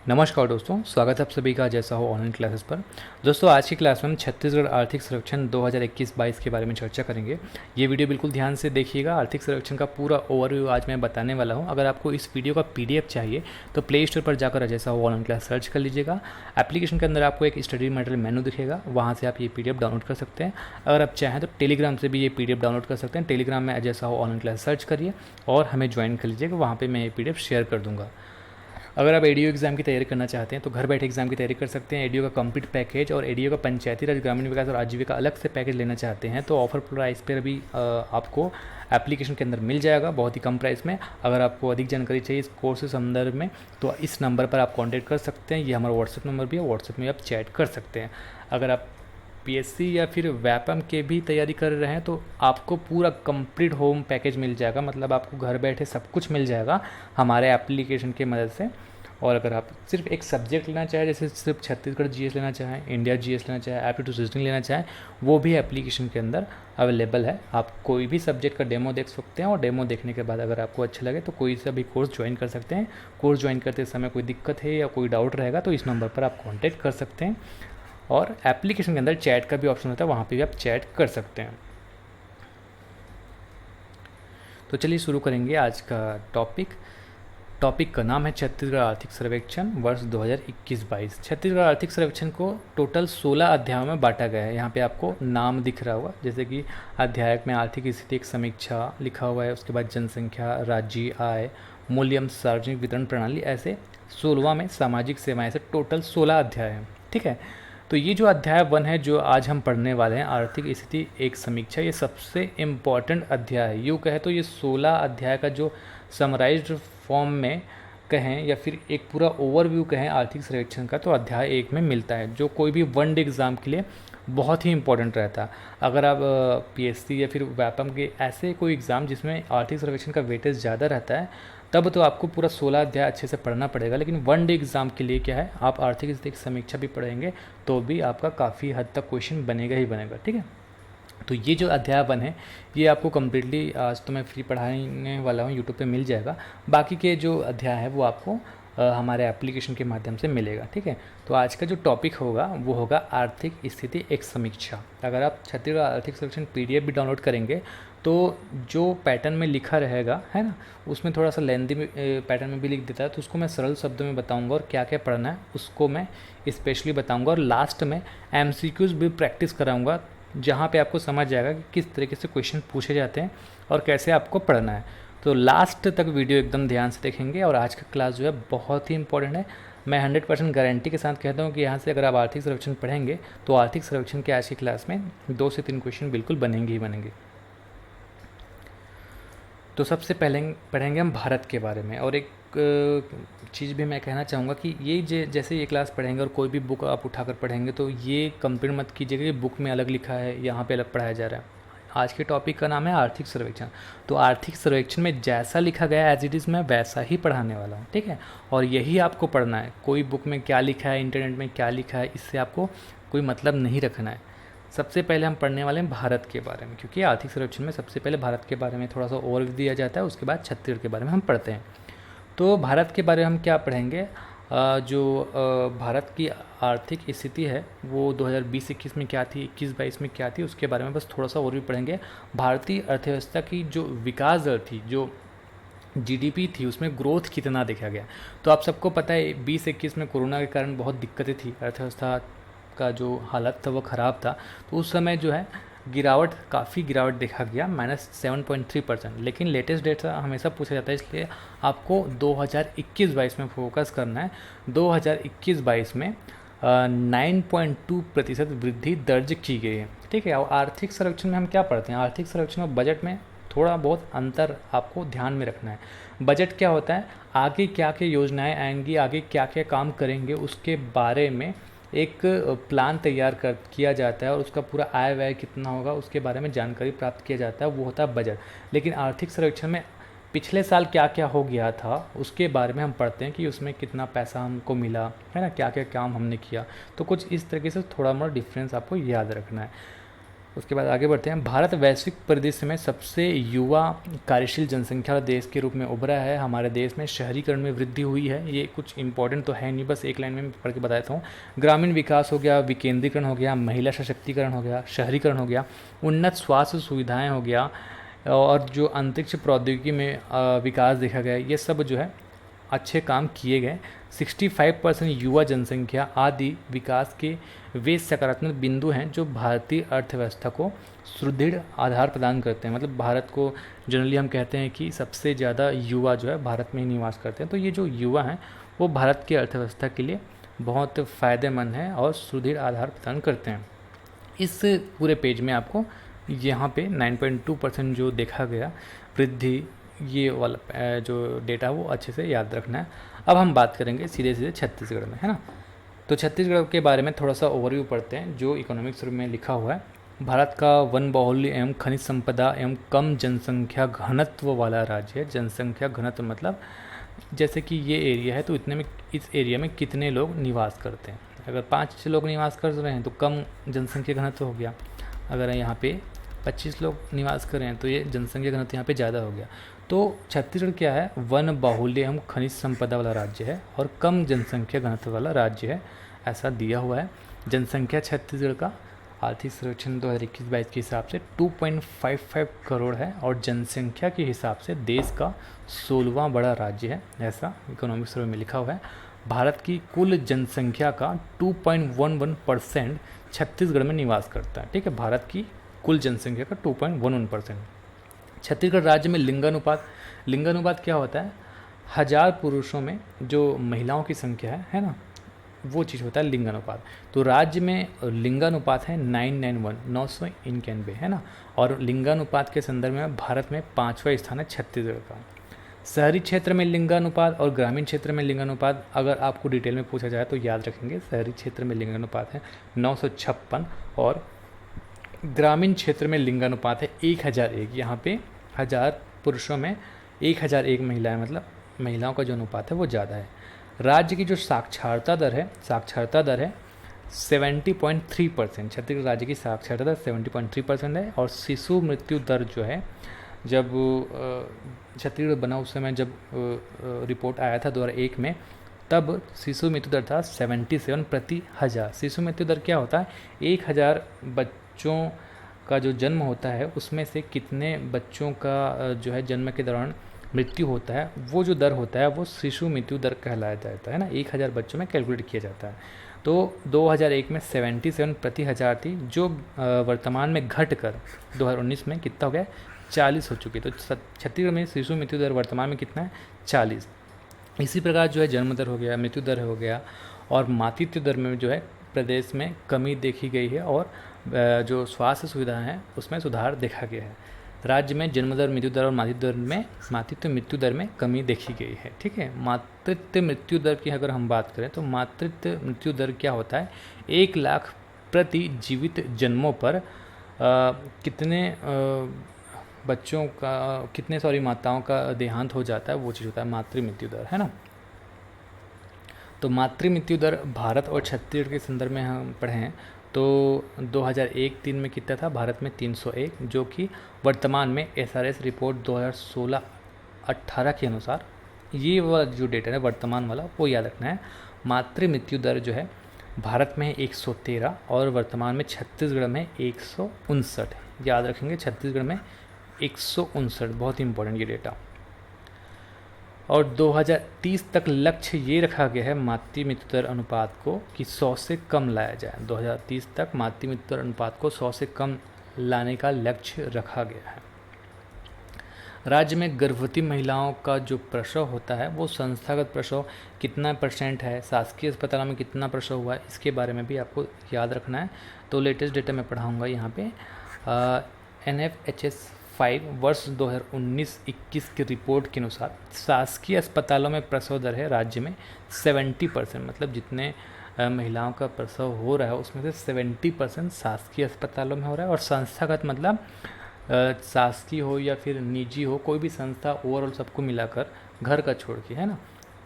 नमस्कार दोस्तों, स्वागत है आप सभी का जैसा हो ऑनलाइन क्लासेस पर। दोस्तों आज की क्लास में हम छत्तीसगढ़ आर्थिक सर्वेक्षण 2021-22 के बारे में चर्चा करेंगे। ये वीडियो बिल्कुल ध्यान से देखिएगा। आर्थिक सर्वेक्षण का पूरा ओवरव्यू आज मैं बताने वाला हूँ। अगर आपको इस वीडियो का पीडीएफ चाहिए तो प्ले स्टोर पर जाकर जैसा हो ऑनलाइन क्लास सर्च कर लीजिएगा। एप्लीकेशन के अंदर आपको एक स्टडी मटेरियल मेनू दिखेगा, वहाँ से आप ये पीडीएफ डाउनलोड कर सकते हैं। अगर आप चाहें तो टेलीग्राम से भी ये पीडीएफ डाउनलोड कर सकते हैं। टेलीग्राम में जैसा हो ऑनलाइन क्लास सर्च करिए और हमें ज्वाइन कर लीजिएगा, वहाँ पर मैं ये पीडीएफ शेयर कर दूँगा। अगर आप एडीओ एग्ज़ाम की तैयारी करना चाहते हैं तो घर बैठे एग्ज़ाम की तैयारी कर सकते हैं। एडीओ का कंप्लीट पैकेज और एडीओ का पंचायती राज, ग्रामीण विकास और आजीविका अलग से पैकेज लेना चाहते हैं तो ऑफर प्राइस पर अभी आपको एप्लीकेशन के अंदर मिल जाएगा बहुत ही कम प्राइस में। अगर आपको अधिक जानकारी चाहिए इस कोर्स के संदर्भ में तो इस नंबर पर आप कॉन्टैक्ट कर सकते हैं। ये हमारा व्हाट्सएप नंबर भी है, व्हाट्सएप में आप चैट कर सकते हैं। अगर आप पीएससी या फिर व्यापम के भी तैयारी कर रहे हैं तो आपको पूरा कंप्लीट होम पैकेज मिल जाएगा, मतलब आपको घर बैठे सब कुछ मिल जाएगा हमारे एप्लीकेशन की मदद से। और अगर आप सिर्फ एक सब्जेक्ट लेना चाहें, जैसे सिर्फ छत्तीसगढ़ जीएस लेना चाहें, इंडिया जीएस लेना चाहें, एप्टीट्यूड रीजनिंग लेना चाहें, वो भी एप्लीकेशन के अंदर अवेलेबल है। आप कोई भी सब्जेक्ट का डेमो देख सकते हैं और डेमो देखने के बाद अगर आपको अच्छा लगे तो कोई सा भी कोर्स ज्वाइन कर सकते हैं। कोर्स ज्वाइन करते समय कोई दिक्कत है या कोई डाउट रहेगा तो इस नंबर पर आप कॉन्टैक्ट कर सकते हैं। और एप्लीकेशन के अंदर चैट का भी ऑप्शन होता है, वहाँ पे भी आप चैट कर सकते हैं। तो चलिए शुरू करेंगे आज का टॉपिक का नाम है छत्तीसगढ़ आर्थिक सर्वेक्षण वर्ष 2021-22। छत्तीसगढ़ आर्थिक सर्वेक्षण को टोटल 16 अध्यायों में बांटा गया है। यहाँ पे आपको नाम दिख रहा होगा, जैसे कि अध्याय में आर्थिक स्थिति एक समीक्षा लिखा हुआ है, उसके बाद जनसंख्या, राज्य, आय, मूल्यम, सार्वजनिक वितरण प्रणाली, ऐसे 16वां में सामाजिक सेवाएं से टोटल 16 अध्याय हैं। ठीक है, तो ये जो अध्याय 1 है जो आज हम पढ़ने वाले हैं, आर्थिक स्थिति एक समीक्षा, ये सबसे इम्पॉर्टेंट अध्याय है। यूँ कहे तो ये 16 अध्याय का जो समराइज्ड फॉर्म में कहें या फिर एक पूरा ओवरव्यू कहें आर्थिक सर्वेक्षण का, तो अध्याय 1 में मिलता है, जो कोई भी वन डे एग्ज़ाम के लिए बहुत ही इंपॉर्टेंट रहता है। अगर आप पीएससी या फिर व्यापम के ऐसे कोई एग्ज़ाम जिसमें आर्थिक सर्वेक्षण का वेटेज ज़्यादा रहता है तब तो आपको पूरा 16 अध्याय अच्छे से पढ़ना पड़ेगा। लेकिन वन डे एग्ज़ाम के लिए क्या है, आप आर्थिक स्थिति की समीक्षा भी पढ़ेंगे तो भी आपका काफ़ी हद तक क्वेश्चन बनेगा ही बनेगा। ठीक है, तो ये जो अध्याय 1 है ये आपको कम्प्लीटली आज तो मैं फ्री पढ़ाने वाला हूँ, यूट्यूब पे मिल जाएगा। बाकी के जो अध्याय है वो आपको हमारे एप्लीकेशन के माध्यम से मिलेगा। ठीक है, तो आज का जो टॉपिक होगा वो होगा आर्थिक स्थिति एक समीक्षा। अगर आप छत्तीसगढ़ आर्थिक सर्वेक्षण पीडीएफ भी डाउनलोड करेंगे तो जो पैटर्न में लिखा रहेगा है ना, उसमें थोड़ा सा लेंदी पैटर्न में भी लिख देता है, तो उसको मैं सरल शब्दों में बताऊंगा और क्या क्या पढ़ना है उसको मैं स्पेशली बताऊंगा। और लास्ट में एमसीक्यूज़ भी प्रैक्टिस कराऊंगा, जहाँ पे आपको समझ जाएगा कि किस तरीके से क्वेश्चन पूछे जाते हैं और कैसे आपको पढ़ना है। तो लास्ट तक वीडियो एकदम ध्यान से देखेंगे। और आज का क्लास जो है बहुत ही इंपॉर्टेंट है। मैं 100% गारंटी के साथ कहता हूँ कि यहाँ से अगर आप आर्थिक सर्वेक्षण पढ़ेंगे तो आर्थिक सर्वेक्षण के आज की क्लास में 2 से 3 क्वेश्चन बिल्कुल बनेंगे ही बनेंगे। तो सबसे पहले पढ़ेंगे हम भारत के बारे में। और एक चीज़ भी मैं कहना चाहूँगा कि ये जैसे ये क्लास पढ़ेंगे और कोई भी बुक आप उठाकर पढ़ेंगे तो ये कंपेयर मत कीजिएगा कि बुक में अलग लिखा है, यहाँ पे अलग पढ़ाया जा रहा है। आज के टॉपिक का नाम है आर्थिक सर्वेक्षण। तो आर्थिक सर्वेक्षण में जैसा लिखा गया एज इट इज़ मैं वैसा ही पढ़ाने वाला हूँ। ठीक है, और यही आपको पढ़ना है। कोई बुक में क्या लिखा है, इंटरनेट में क्या लिखा है, इससे आपको कोई मतलब नहीं रखना है। सबसे पहले हम पढ़ने वाले हैं भारत के बारे में, क्योंकि आर्थिक सर्वेक्षण में सबसे पहले भारत के बारे में थोड़ा सा ओवरव्यू दिया जाता है, उसके बाद छत्तीसगढ़ के बारे में हम पढ़ते हैं। तो भारत के बारे में हम क्या पढ़ेंगे, जो भारत की आर्थिक स्थिति है वो 2020-21 में क्या थी, 21-22 में क्या थी, उसके बारे में बस थोड़ा सा ओवरव्यू पढ़ेंगे। भारतीय अर्थव्यवस्था की जो विकास दर थी, जो जीडीपी थी, उसमें ग्रोथ कितना देखा गया। तो आप सबको पता है 20-21 में कोरोना के कारण बहुत दिक्कतें थी, अर्थव्यवस्था का जो हालत था वो ख़राब था। तो उस समय जो है काफ़ी गिरावट देखा गया, -7.3%। लेकिन लेटेस्ट डेटा हमेशा पूछा जाता है, इसलिए आपको 2021-22 में फोकस करना है। 2021-22 में 9.2% वृद्धि दर्ज की गई है। ठीक है, और आर्थिक सर्वेक्षण में हम क्या पढ़ते हैं, आर्थिक सर्वेक्षण और बजट में थोड़ा बहुत अंतर आपको ध्यान में रखना है। बजट क्या होता है, आगे क्या क्या योजनाएं आएंगी, आगे क्या क्या काम करेंगे, उसके बारे में एक प्लान तैयार किया जाता है और उसका पूरा आय व्यय कितना होगा उसके बारे में जानकारी प्राप्त किया जाता है, वो होता है बजट। लेकिन आर्थिक सर्वेक्षण में पिछले साल क्या क्या हो गया था उसके बारे में हम पढ़ते हैं कि उसमें कितना पैसा हमको मिला है ना, क्या क्या काम हमने किया। तो कुछ इस तरीके से थोड़ा मोड़ा डिफरेंस आपको याद रखना है। उसके बाद आगे बढ़ते हैं। भारत वैश्विक परिदृश्य में सबसे युवा कार्यशील जनसंख्या वाला देश के रूप में उभरा है। हमारे देश में शहरीकरण में वृद्धि हुई है। ये कुछ इंपॉर्टेंट तो है नहीं, बस एक लाइन में पढ़ के बता देता हूँ। ग्रामीण विकास हो गया, विकेंद्रीकरण हो गया, महिला सशक्तिकरण हो गया, शहरीकरण हो गया, उन्नत स्वास्थ्य सुविधाएँ हो गया, और जो अंतरिक्ष प्रौद्योगिकी में विकास देखा गया, ये सब जो है अच्छे काम किए गए। 65% युवा जनसंख्या आदि विकास के वे सकारात्मक बिंदु हैं जो भारतीय अर्थव्यवस्था को सुदृढ़ आधार प्रदान करते हैं। मतलब भारत को जनरली हम कहते हैं कि सबसे ज़्यादा युवा जो है भारत में ही निवास करते हैं, तो ये जो युवा हैं वो भारत की अर्थव्यवस्था के लिए बहुत फ़ायदेमंद हैं और सुदृढ़ आधार प्रदान करते हैं। इस पूरे पेज में आपको यहाँ पे 9.2% जो देखा गया वृद्धि, ये वाला जो डेटा वो अच्छे से याद रखना है। अब हम बात करेंगे सीधे सीधे छत्तीसगढ़ में, है ना। तो छत्तीसगढ़ के बारे में थोड़ा सा ओवरव्यू पढ़ते हैं जो इकोनॉमिक्स में लिखा हुआ है। भारत का वन बाहुल्य एवं खनिज संपदा एवं कम जनसंख्या घनत्व वाला राज्य है। जनसंख्या घनत्व मतलब जैसे कि ये एरिया है तो इतने में, इस एरिया में कितने लोग निवास करते हैं। अगर 5 लोग निवास कर रहे हैं तो कम जनसंख्या घनत्व हो गया। अगर यहाँ पे 25 लोग निवास कर रहे हैं तो ये जनसंख्या घनत्व यहाँ पे ज़्यादा हो गया। तो छत्तीसगढ़ क्या है, वन बाहुल्य एवं खनिज संपदा वाला राज्य है और कम जनसंख्या घनत्व वाला राज्य है, ऐसा दिया हुआ है। जनसंख्या छत्तीसगढ़ का आर्थिक सर्वेक्षण 2021-22 के हिसाब से 2.55 करोड़ है और जनसंख्या के हिसाब से देश का 16वां बड़ा राज्य है, ऐसा इकोनॉमिक सर्वे में लिखा हुआ है। भारत की कुल जनसंख्या का 2.11% छत्तीसगढ़ में निवास करता है। ठीक है, भारत की कुल जनसंख्या का 2.11%। छत्तीसगढ़ राज्य में लिंगानुपात क्या होता है, 1000 पुरुषों में जो महिलाओं की संख्या है ना, वो चीज़ होता है लिंगानुपात। तो राज्य में लिंगानुपात है 991 है ना, और लिंगानुपात के संदर्भ में भारत में 5वां स्थान है छत्तीसगढ़ का। शहरी क्षेत्र में लिंगानुपात और ग्रामीण क्षेत्र में लिंगानुपात अगर आपको डिटेल में पूछा जाए तो याद रखेंगे, शहरी क्षेत्र में लिंगानुपात है 956 और ग्रामीण क्षेत्र में लिंगानुपात है 1001। यहाँ पे 1000 पुरुषों में 1001 महिलाएं, मतलब महिलाओं का जो अनुपात है वो ज़्यादा है। राज्य की जो साक्षरता दर है 70.3%। छत्तीसगढ़ राज्य की साक्षरता दर 70.3% है। और शिशु मृत्यु दर जो है, जब छत्तीसगढ़ बना उस समय जब रिपोर्ट आया था 2001 में, तब शिशु मृत्यु दर था 77 प्रति 1000। शिशु मृत्यु दर क्या होता है, 1000 बच्चों का जो जन्म होता है उसमें से कितने बच्चों का जो है जन्म के दौरान मृत्यु होता है, वो जो दर होता है वो शिशु मृत्यु दर कहलाया जाता है ना। 1000 बच्चों में कैलकुलेट किया जाता है। तो 2001 में 77 प्रति 1000 थी, जो वर्तमान में घटकर 2019 में कितना हो गया, 40 हो चुकी। तो छत्तीसगढ़ में शिशु मृत्यु दर वर्तमान में कितना है, 40। इसी प्रकार जो है जन्म दर हो गया, मृत्यु दर हो गया, और मातृत्व दर में जो है प्रदेश में कमी देखी गई है, और जो स्वास्थ्य सुविधाएं हैं उसमें सुधार देखा गया है। राज्य में जन्म दर, मृत्यु दर और मातृत्व मृत्यु दर में कमी देखी गई है। ठीक है, मातृत्व मृत्यु दर की अगर हम बात करें तो मातृत्व मृत्यु दर क्या होता है, 1 लाख प्रति जीवित जन्मों पर कितने बच्चों का, कितने माताओं का देहांत हो जाता है, वो चीज़ होता है मातृ मृत्यु दर, है ना। तो मातृ मृत्यु दर भारत और छत्तीसगढ़ के संदर्भ में हम पढ़ें तो 2001-03 में कितना था, भारत में 301, जो कि वर्तमान में SRS रिपोर्ट 2016-18 के अनुसार, ये वाला जो डेटा है वर्तमान वाला वो याद रखना है। मातृ मृत्यु दर जो है भारत में 113 और वर्तमान में छत्तीसगढ़ में 159 है, याद रखेंगे, छत्तीसगढ़ में 159, बहुत इंपॉर्टेंट ये डेटा। और 2030 तक लक्ष्य ये रखा गया है मातृ मृत्यु दर अनुपात को कि 100 से कम लाया जाए। 2030 तक मातृ मृत्यु दर अनुपात को 100 से कम लाने का लक्ष्य रखा गया है। राज्य में गर्भवती महिलाओं का जो प्रसव होता है वो संस्थागत प्रसव कितना % है, शासकीय अस्पतालों में कितना प्रसव हुआ है, इसके बारे में भी आपको याद रखना है। तो लेटेस्ट डेटा मैं पढ़ाऊँगा यहाँ पे। NFHS 5 वर्ष 2019-21 की रिपोर्ट के अनुसार शासकीय अस्पतालों में प्रसव दर है राज्य में 70%, मतलब जितने महिलाओं का प्रसव हो रहा है उसमें से 70% शासकीय अस्पतालों में हो रहा है। और संस्थागत मतलब शासकीय हो या फिर निजी हो, कोई भी संस्था ओवरऑल सबको मिलाकर घर का छोड़ के, है ना,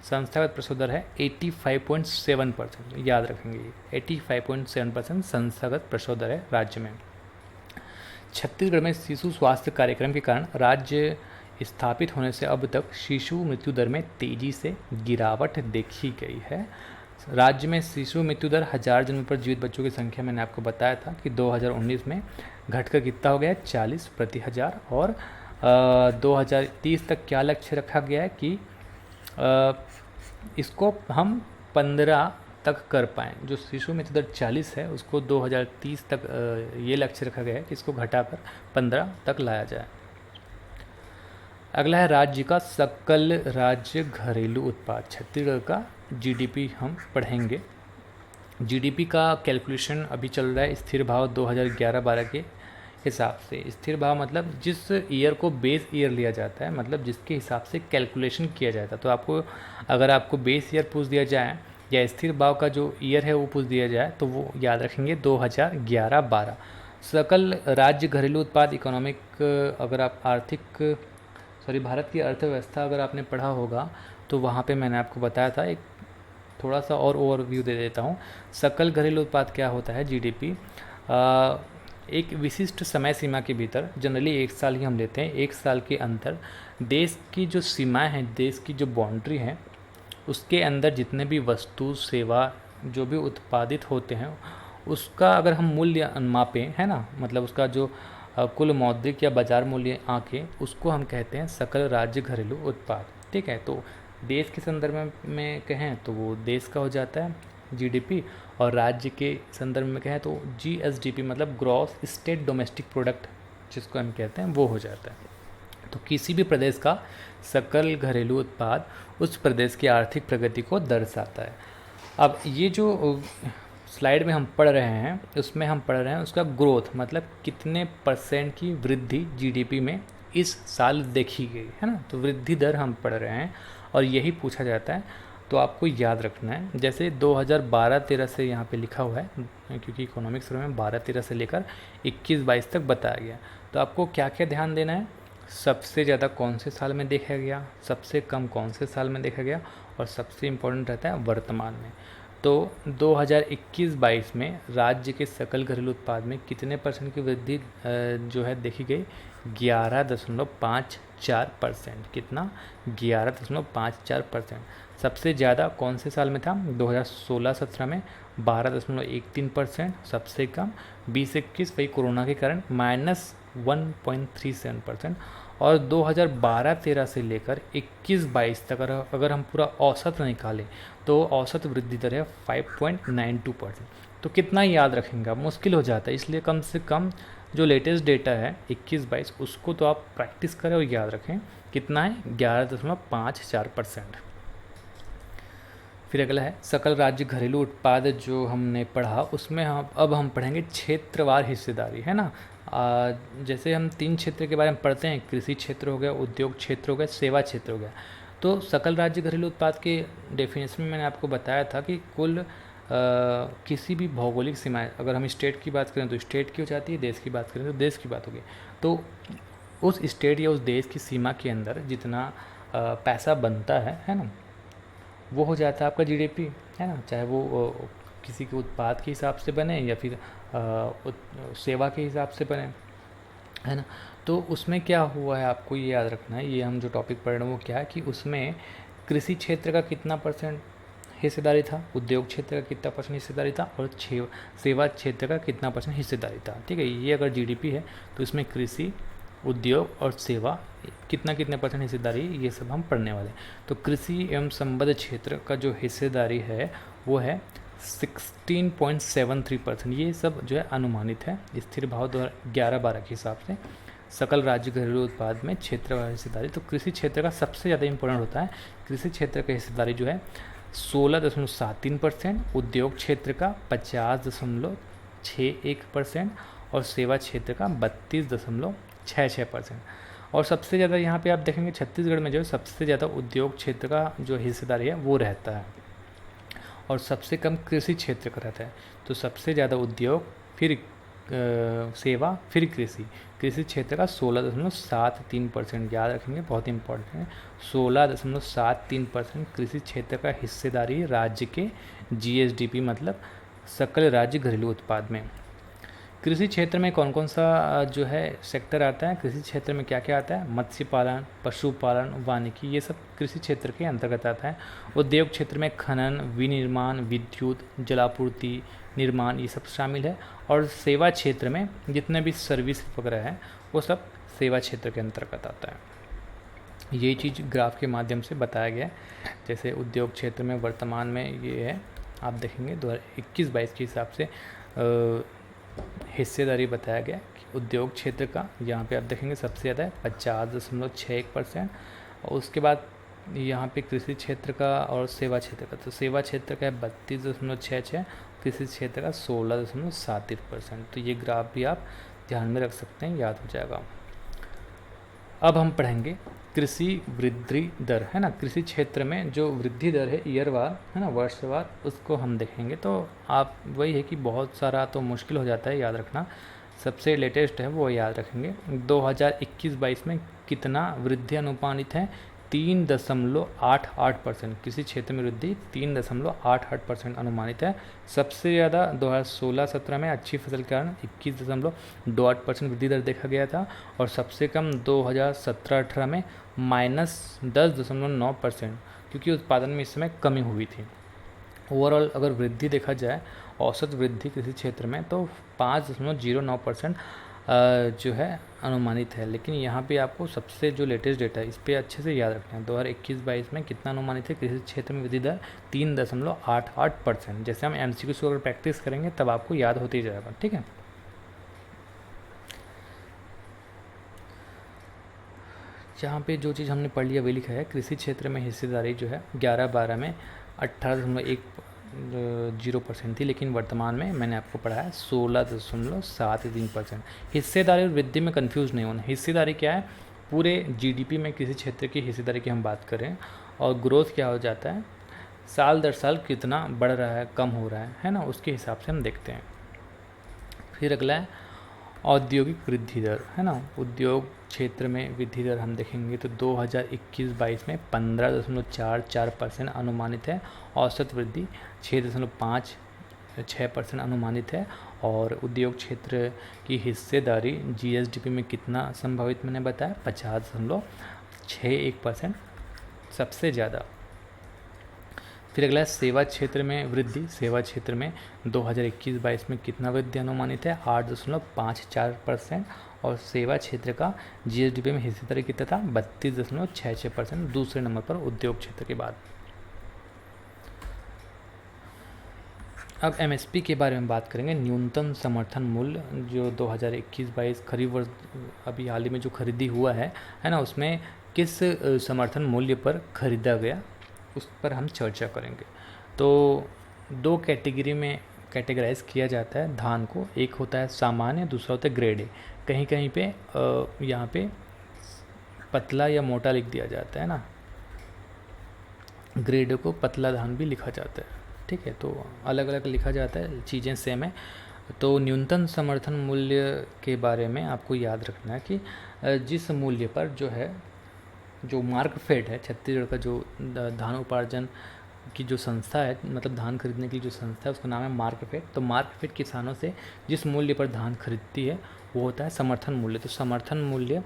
संस्थागत प्रसव दर है 85.7%, याद रखेंगे, 85.7% संस्थागत प्रसव दर है राज्य में। छत्तीसगढ़ में शिशु स्वास्थ्य कार्यक्रम के कारण राज्य स्थापित होने से अब तक शिशु मृत्यु दर में तेजी से गिरावट देखी गई है। राज्य में शिशु मृत्यु दर 1000 जन्म पर जीवित बच्चों की संख्या मैंने आपको बताया था कि 2019 में घटकर कितना हो गया है 40 प्रति हज़ार। और 2030 तक क्या लक्ष्य रखा गया है कि इसको हम 15 तक कर पाएँ। जो शिशु मृत्यु दर 40 है उसको 2030 तक ये लक्ष्य रखा गया है कि इसको घटाकर 15 तक लाया जाए। अगला है राज्य का सकल राज्य घरेलू उत्पाद। छत्तीसगढ़ का जीडीपी हम पढ़ेंगे। जीडीपी का कैलकुलेशन अभी चल रहा है स्थिर भाव 2011-12 के हिसाब से। स्थिर भाव मतलब जिस ईयर को बेस ईयर लिया जाता है, मतलब जिसके हिसाब से कैलकुलेशन किया जाता है। तो आपको अगर आपको बेस ईयर पूछ दिया जाए या स्थिर भाव का जो ईयर है वो पूछ दिया जाए तो वो याद रखेंगे 2011-12। सकल राज्य घरेलू उत्पाद इकोनॉमिक, अगर आप भारत की अर्थव्यवस्था अगर आपने पढ़ा होगा तो वहाँ पे मैंने आपको बताया था। एक थोड़ा सा और ओवरव्यू दे देता हूँ। सकल घरेलू उत्पाद क्या होता है, जीडीपी एक विशिष्ट समय सीमा के भीतर, जनरली 1 साल ही हम लेते हैं, 1 साल के अंदर देश की जो सीमाएं हैं, देश की जो बाउंड्री है, उसके अंदर जितने भी वस्तु सेवा जो भी उत्पादित होते हैं उसका अगर हम मूल्य मापें, है ना, मतलब उसका जो कुल मौद्रिक या बाजार मूल्य आंके, उसको हम कहते हैं सकल राज्य घरेलू उत्पाद। ठीक है, तो देश के संदर्भ में कहें तो वो देश का हो जाता है जीडीपी, और राज्य के संदर्भ में कहें तो जीएसडीपी मतलब ग्रॉस स्टेट डोमेस्टिक प्रोडक्ट जिसको हम कहते हैं वो हो जाता है। तो किसी भी प्रदेश का सकल घरेलू उत्पाद उस प्रदेश की आर्थिक प्रगति को दर्शाता है। अब ये जो स्लाइड में हम पढ़ रहे हैं उसमें हम पढ़ रहे हैं उसका ग्रोथ, मतलब कितने % की वृद्धि जीडीपी में इस साल देखी गई है ना। तो वृद्धि दर हम पढ़ रहे हैं और यही पूछा जाता है, तो आपको याद रखना है। जैसे 2012-13 से यहाँ पे लिखा हुआ है, क्योंकि इकोनॉमिक्स में 12-13 से लेकर 21-22 तक बताया गया। तो आपको क्या क्या ध्यान देना है, सबसे ज़्यादा कौन से साल में देखा गया, सबसे कम कौन से साल में देखा गया, और सबसे इम्पोर्टेंट रहता है वर्तमान में। तो 2021-22 में राज्य के सकल घरेलू उत्पाद में कितने % की वृद्धि जो है देखी गई, 11.54%। कितना, 11.54%। सबसे ज़्यादा कौन से साल में था, 2016-17 में 12.13%। सबसे कम 20-21 वही कोरोना के कारण -1.37%। और 2012-13 से लेकर 21-22 तक अगर हम पूरा औसत निकालें तो औसत वृद्धि दर है 5.92%। तो कितना याद रखेंगे, मुश्किल हो जाता है, इसलिए कम से कम जो लेटेस्ट डेटा है 21-22 उसको तो आप प्रैक्टिस करें और याद रखें। कितना है, 11.54%। फिर अगला है सकल राज्य घरेलू उत्पाद जो हमने पढ़ा, उसमें अब हम पढ़ेंगे क्षेत्रवार हिस्सेदारी, है ना। जैसे हम 3 क्षेत्र के बारे में पढ़ते हैं, कृषि क्षेत्र हो गया, उद्योग क्षेत्र हो गया, सेवा क्षेत्र हो गया। तो सकल राज्य घरेलू उत्पाद के डेफिनेशन में मैंने आपको बताया था कि कुल किसी भी भौगोलिक सीमाएं, अगर हम स्टेट की बात करें तो स्टेट की हो जाती है, देश की बात करें तो देश की बात होगी। तो उस स्टेट या उस देश की सीमा के अंदर जितना पैसा बनता है ना, वो हो जाता है आपका जीडीपी, है ना। चाहे वो किसी के उत्पाद के हिसाब से बने या फिर सेवा के हिसाब से बने, है ना। तो उसमें क्या हुआ है आपको ये याद रखना है, ये हम जो टॉपिक पढ़ रहे हैं वो क्या है कि उसमें कृषि क्षेत्र का कितना % हिस्सेदारी था, उद्योग क्षेत्र का कितना % हिस्सेदारी था, और सेवा क्षेत्र का कितना % हिस्सेदारी था। ठीक है, ये अगर जीडीपी है तो इसमें कृषि, उद्योग और सेवा कितने % हिस्सेदारी, ये सब हम पढ़ने वाले हैं। तो कृषि एवं संबद्ध क्षेत्र का जो हिस्सेदारी है वो है 16.73%। ये सब जो है अनुमानित है स्थिर भाव 2011-12 के हिसाब से। सकल राज्य घरेलू उत्पाद में क्षेत्रवार हिस्सेदारी, तो कृषि क्षेत्र का सबसे ज़्यादा इंपॉर्टेंट होता है। कृषि क्षेत्र का हिस्सेदारी जो है 16.73%, उद्योग क्षेत्र का 50.61% और सेवा क्षेत्र का 32.66%। और सबसे ज़्यादा यहाँ पे आप देखेंगे छत्तीसगढ़ में जो सबसे ज़्यादा उद्योग क्षेत्र का जो हिस्सेदारी है वो रहता है, और सबसे कम कृषि क्षेत्र का रहता है। तो सबसे ज़्यादा उद्योग, फिर सेवा, फिर कृषि क्षेत्र का 16.73%। याद रखेंगे, बहुत इंपॉर्टेंट है। 16.73% कृषि क्षेत्र का हिस्सेदारी राज्य के जीएसडीपी मतलब सकल राज्य घरेलू उत्पाद में। कृषि क्षेत्र में कौन कौन सा जो है सेक्टर आता है, कृषि क्षेत्र में क्या क्या आता है, मत्स्य पालन, पशुपालन, वानिकी, ये सब कृषि क्षेत्र के अंतर्गत आता है। उद्योग क्षेत्र में खनन, विनिर्माण, विद्युत, जलापूर्ति, निर्माण, ये सब शामिल है। और सेवा क्षेत्र में जितने भी सर्विस वगैरह है वो सब सेवा क्षेत्र के अंतर्गत आता है। यही चीज़ ग्राफ के माध्यम से बताया गया है। जैसे उद्योग क्षेत्र में वर्तमान में ये है, आप देखेंगे 2021-22 के हिसाब से हिस्सेदारी बताया गया कि उद्योग क्षेत्र का यहाँ पे आप देखेंगे सबसे ज़्यादा है 50.61%। और उसके बाद यहाँ पे कृषि क्षेत्र का और सेवा क्षेत्र का, तो सेवा क्षेत्र का है 32.66, कृषि क्षेत्र का 16.37%। तो ये ग्राफ भी आप ध्यान में रख सकते हैं, याद हो जाएगा। अब हम पढ़ेंगे कृषि वृद्धि दर, है ना। कृषि क्षेत्र में जो वृद्धि दर है ईयरवार, है ना, वर्षवार, उसको हम देखेंगे। तो आप वही है कि बहुत सारा तो मुश्किल हो जाता है याद रखना, सबसे लेटेस्ट है वो याद रखेंगे। 2021-22 में कितना वृद्धि अनुमानित है, 3.88%। कृषि क्षेत्र में वृद्धि 3.88% अनुमानित है। सबसे ज़्यादा 2016-17 में अच्छी फसल के कारण 21.28% वृद्धि दर देखा गया था, और सबसे कम 2017-18 में -10.9%, क्योंकि उत्पादन में इस समय कमी हुई थी। ओवरऑल अगर वृद्धि देखा जाए, औसत वृद्धि कृषि क्षेत्र में, तो 5.09% जो है अनुमानित है। लेकिन यहाँ पे आपको सबसे जो लेटेस्ट डेटा है इस पर अच्छे से याद रखना है। 2021-22 में कितना अनुमानित है कृषि क्षेत्र में वृद्धि दर, 3.88%। जैसे हम MCQ को अगर प्रैक्टिस करेंगे तब आपको याद होते ही जाएगा, ठीक है। यहाँ पे जो चीज़ हमने पढ़ लिया वही लिखा है, कृषि क्षेत्र में हिस्सेदारी जो है 11-12 में 18.10% थी, लेकिन वर्तमान में मैंने आपको पढ़ा है 16.73%। हिस्सेदारी और वृद्धि में कंफ्यूज नहीं होना। हिस्सेदारी क्या है, पूरे GDP में किसी क्षेत्र की हिस्सेदारी की हम बात करें, और ग्रोथ क्या हो जाता है, साल दर साल कितना बढ़ रहा है, कम हो रहा है ना, उसके हिसाब से हम देखते हैं। फिर अगला है औद्योगिक वृद्धि दर, है ना। उद्योग क्षेत्र में वृद्धि दर हम देखेंगे तो 2021-22 में 15.44% अनुमानित है। औसत वृद्धि 6.56% अनुमानित है। और उद्योग क्षेत्र की हिस्सेदारी GSDP में कितना संभावित, मैंने बताया 50.61%, सबसे ज़्यादा। फिर अगला है सेवा क्षेत्र में वृद्धि। सेवा क्षेत्र में 2021-22 में कितना वृद्धि अनुमानित है, 8.54%। और सेवा क्षेत्र का GSDP में हिस्सेदारी कितना था, 32.66%, दूसरे नंबर पर उद्योग क्षेत्र के बाद। अब MSP के बारे में बात करेंगे, न्यूनतम समर्थन मूल्य, जो 2021-22 खरीफ वर्ष अभी हाल ही में जो खरीदी हुआ है ना, उसमें किस समर्थन मूल्य पर खरीदा गया, उस पर हम चर्चा करेंगे। तो 2 कैटेगरी में कैटेगराइज किया जाता है धान को, एक होता है सामान्य, दूसरा होता है ग्रेड ए। कहीं कहीं पे यहाँ पे पतला या मोटा लिख दिया जाता है ना, ग्रेड ए को पतला धान भी लिखा जाता है, ठीक है। तो अलग अलग लिखा जाता है, चीज़ें सेम है। तो न्यूनतम समर्थन मूल्य के बारे में आपको याद रखना है कि जिस मूल्य पर जो है, जो मार्कफेड है, छत्तीसगढ़ का जो धान उपार्जन की जो संस्था है, मतलब धान खरीदने की जो संस्था है, उसका नाम है मार्कफेड। तो मार्कफेड किसानों से जिस मूल्य पर धान खरीदती है वो होता है समर्थन मूल्य। तो समर्थन मूल्य,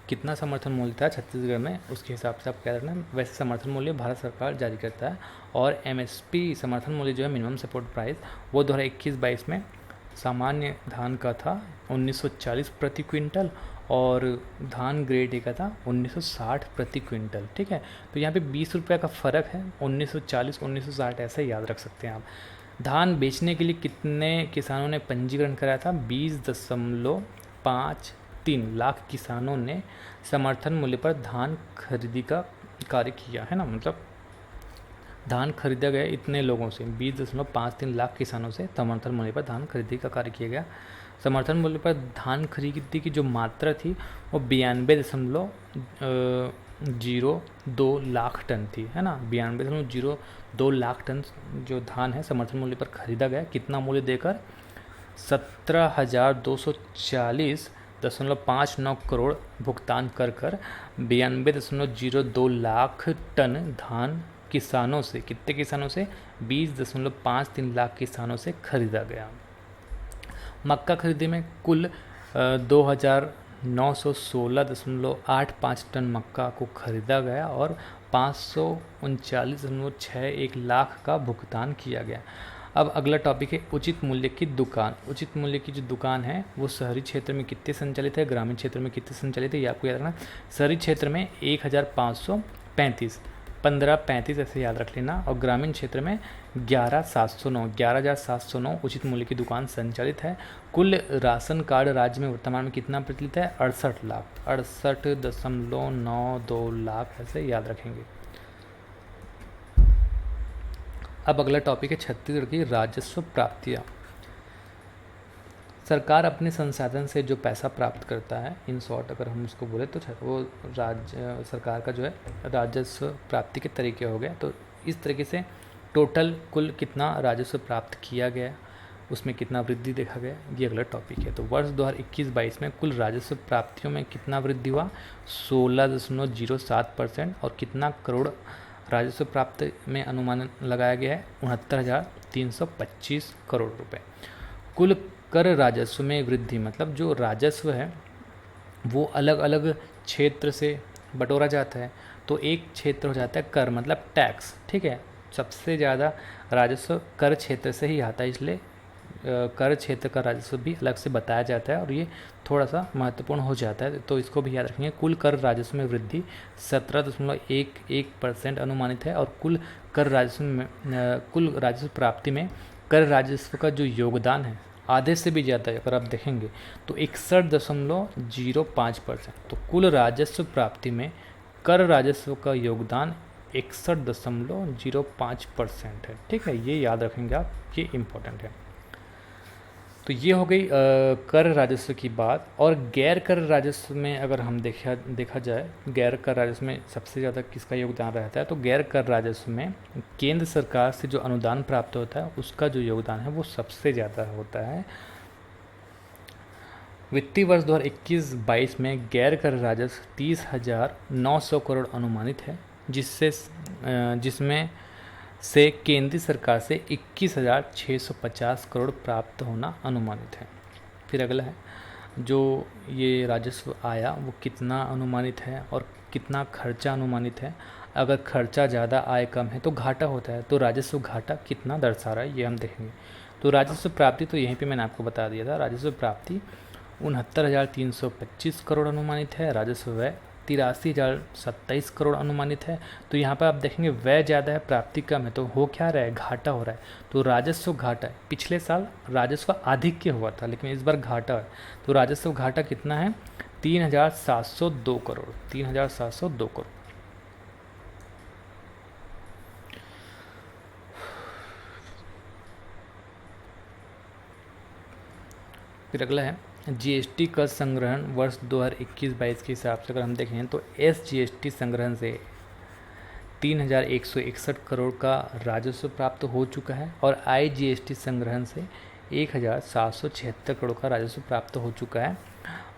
कितना समर्थन मूल्य था छत्तीसगढ़ में, उसके हिसाब से आप क्या रखना है। वैसे समर्थन मूल्य भारत सरकार जारी करता है। और MSP समर्थन मूल्य जो है, मिनिमम सपोर्ट प्राइस, वो 2021-22 में सामान्य धान का था 1940 प्रति क्विंटल, और धान ग्रेड ए का था 1960 प्रति क्विंटल, ठीक है। तो यहाँ पे 20 रुपये का फ़र्क है, 1940 1960 ऐसा ही याद रख सकते हैं आप। धान बेचने के लिए कितने किसानों ने पंजीकरण कराया था, 20.53 लाख किसानों ने समर्थन मूल्य पर धान खरीदी का कार्य किया, है ना। मतलब धान खरीदा गया इतने लोगों से, 20.53 लाख किसानों से समर्थन मूल्य पर धान खरीदी का कार्य किया गया। समर्थन मूल्य पर धान खरीदी की जो मात्रा थी वो 92.02 लाख टन थी, है ना। 92.02 लाख टन जो धान है समर्थन मूल्य पर खरीदा गया। कितना मूल्य देकर, 17,240.59 करोड़ भुगतान कर 92.02 लाख टन धान किसानों से, कितने किसानों से, 20.53 लाख किसानों से खरीदा गया। मक्का खरीदी में कुल 2,916.85 टन मक्का को खरीदा गया और 539.61 लाख का भुगतान किया गया। अब अगला टॉपिक है उचित मूल्य की दुकान। उचित मूल्य की जो दुकान है वो शहरी क्षेत्र में कितने संचालित है, ग्रामीण क्षेत्र में कितने संचालित है, ये आपको याद रखना। शहरी क्षेत्र में 1535, 1535 ऐसे याद रख लेना, और ग्रामीण क्षेत्र में 11,709 उचित मूल्य की दुकान संचालित है। कुल राशन कार्ड राज्य में वर्तमान में कितना प्रचलित है, 68 लाख, 68.92 लाख ऐसे याद रखेंगे। अब अगला टॉपिक है छत्तीसगढ़ की राजस्व प्राप्तियाँ। सरकार अपने संसाधन से जो पैसा प्राप्त करता है, इन शॉर्ट अगर हम उसको बोले तो वो सरकार का जो है राजस्व प्राप्ति के तरीके हो गए। तो इस तरीके से टोटल कुल कितना राजस्व प्राप्त किया गया, उसमें कितना वृद्धि देखा गया, ये अगला टॉपिक है। तो वर्ष 2021-22 में कुल राजस्व प्राप्तियों में कितना वृद्धि हुआ, 16.07%, और कितना करोड़ राजस्व प्राप्त में अनुमान लगाया गया है, 69,325 करोड़ रुपए। कुल कर राजस्व में वृद्धि मतलब जो राजस्व है वो अलग अलग क्षेत्र से बटोरा जाता है। तो एक क्षेत्र हो जाता है कर मतलब टैक्स, ठीक है। सबसे ज़्यादा राजस्व कर क्षेत्र से ही आता है, इसलिए कर क्षेत्र का राजस्व भी अलग से बताया जाता है और ये थोड़ा सा महत्वपूर्ण हो जाता है, तो इसको भी याद रखेंगे। कुल कर राजस्व में वृद्धि 17.11% अनुमानित है, और कुल कर राजस्व में कुल राजस्व प्राप्ति में कर राजस्व का जो योगदान है आधे से भी ज़्यादा है। अगर आप देखेंगे तो 61.05%। तो कुल राजस्व प्राप्ति में कर राजस्व का योगदान 61.05% है, ठीक है। ये याद रखेंगे आप, ये इम्पोर्टेंट है। तो ये हो गई कर राजस्व की बात। और गैर कर राजस्व में अगर हम देखा जाए, गैर कर राजस्व में सबसे ज़्यादा किसका योगदान रहता है, तो गैर कर राजस्व में केंद्र सरकार से जो अनुदान प्राप्त होता है उसका जो योगदान है वो सबसे ज़्यादा होता है। वित्तीय वर्ष 2021-22 में गैर कर राजस्व 30,900 करोड़ अनुमानित है, जिसमें से केंद्रीय सरकार से 21,650 करोड़ प्राप्त होना अनुमानित है। फिर अगला है जो ये राजस्व आया वो कितना अनुमानित है और कितना खर्चा अनुमानित है। अगर खर्चा ज़्यादा आय कम है तो घाटा होता है, तो राजस्व घाटा कितना दर्शा रहा है ये हम देखेंगे। तो राजस्व प्राप्ति तो यहीं पे मैंने आपको बता दिया था, राजस्व प्राप्ति 69,325 करोड़ अनुमानित है। राजस्व व्यय 83,027 करोड़ अनुमानित है। तो यहाँ पर आप देखेंगे व्यय ज़्यादा है, प्राप्ति कम है, तो हो क्या रहा है, घाटा हो रहा है। तो राजस्व घाटा है, पिछले साल राजस्व आधिक्य हुआ था लेकिन इस बार घाटा है। तो राजस्व घाटा कितना है, 3,702 करोड़, 3,702 करोड़। फिर अगला है जीएसटी का संग्रहण वर्ष 2021-22 के हिसाब से अगर हम देखें तो एसजीएसटी संग्रहण से 3,161 करोड़ का राजस्व प्राप्त हो चुका है, और आईजीएसटी संग्रहण से 1,776 करोड़ का राजस्व प्राप्त हो चुका है।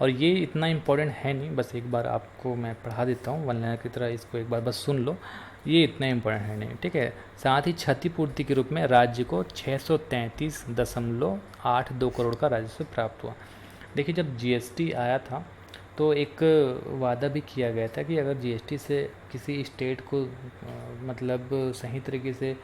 और ये इतना इम्पोर्टेंट है नहीं, बस एक बार आपको मैं पढ़ा देता हूँ वन लाइनर की तरह, इसको एक बार बस सुन लो, ये इतना इम्पोर्टेंट है नहीं, ठीक है। साथ ही क्षतिपूर्ति के रूप में राज्य को 633.82 करोड़ का राजस्व प्राप्त हुआ। देखिए जब जीएसटी आया था तो एक वादा भी किया गया था कि अगर जीएसटी से किसी स्टेट को मतलब सही तरीके से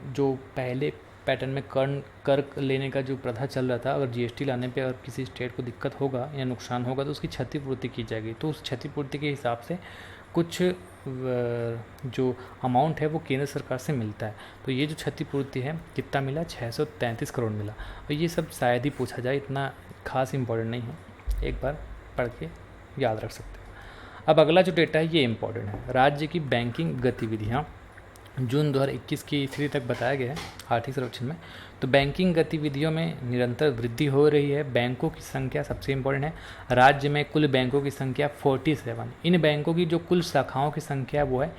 जो पहले पैटर्न में कर लेने का जो प्रथा चल रहा था, अगर जीएसटी लाने पे अगर किसी स्टेट को दिक्कत होगा या नुकसान होगा तो उसकी क्षतिपूर्ति की जाएगी। तो उस क्षतिपूर्ति के हिसाब से कुछ जो अमाउंट है वो केंद्र सरकार से मिलता है। तो ये जो क्षतिपूर्ति है कितना मिला, 633 करोड़ मिला। और ये सब शायद ही पूछा जाए, इतना खास इम्पोर्टेंट नहीं है, एक बार पढ़ के याद रख सकते हैं। अब अगला जो डेटा है ये इम्पोर्टेंट है, राज्य की बैंकिंग गतिविधियाँ जून 2021 की स्थिति तक बताया गया है आर्थिक सर्वेक्षण में। तो बैंकिंग गतिविधियों में निरंतर वृद्धि हो रही है। बैंकों की संख्या सबसे इम्पोर्टेंट है, राज्य में कुल बैंकों की संख्या 47। इन बैंकों की जो कुल शाखाओं की संख्या वो है